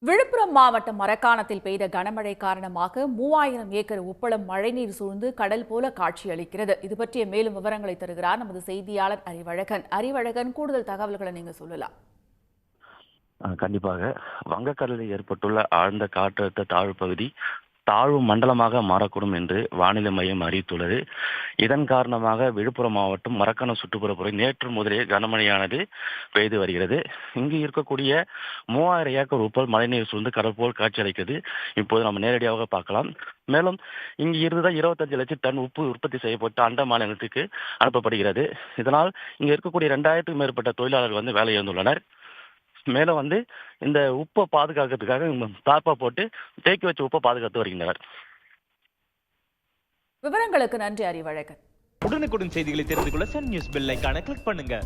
விழுப்புரம் மாவட்டம் மரக்காணத்தில் பெய்த கனமழை காரணமாக 3000 ஏக்கர் உப்பளம் மழைநீர் சூழ்ந்து கடல் போல காட்சியளிக்கிறது. இது பற்றிய மேலும் விவரங்களை தருகிறார் நமது செய்தியாளர் அறிவழகன். அறிவழகன், கூடுதல் தகவல்களை நீங்க சொல்லலாம். கண்டிப்பாக வங்கக்கடலில் ஏற்பட்டுள்ள ஆழ்ந்த காற்றழுத்த தாழ்வு பகுதி தாழ்வு மண்டலமாக மாறக்கூடும் என்று வானிலை மையம் அறிவித்துள்ளது. இதன் காரணமாக விழுப்புரம் மாவட்டம் மரக்காணம் சுற்றுப்புறப்புறம் நேற்று முதலே கனமழையானது பெய்து வருகிறது. இங்கு இருக்கக்கூடிய 3000 ஏக்கர் உப்பல் மழைநீர் சூழ்ந்து கடல் போல் காட்சியளிக்கிறது. இப்போது நம்ம நேரடியாக பார்க்கலாம். மேலும் இங்கு இருந்துதான் 25 லட்சம் டன் உப்பு உற்பத்தி செய்யப்பட்டு அண்ட மாநிலத்துக்கு அனுப்பப்படுகிறது. இதனால் இங்கு இருக்கக்கூடிய 2000க்கும் மேற்பட்ட தொழிலாளர்கள் வேலை இழந்துள்ளனர். மேலும் இந்த உப்பை பாதுகாக்கிறதுக்காக தார்ப்பா போட்டு தேக்கி வச்ச உப்பை பாதுகாத்து வருகின்றனர். விவரங்களுக்கு நன்றி அறிவழகன். உடனுக்குடன் செய்திகளை தெரிந்து கொள்ள சன் நியூஸ் பெல் ஐகானை கிளிக் பண்ணுங்க.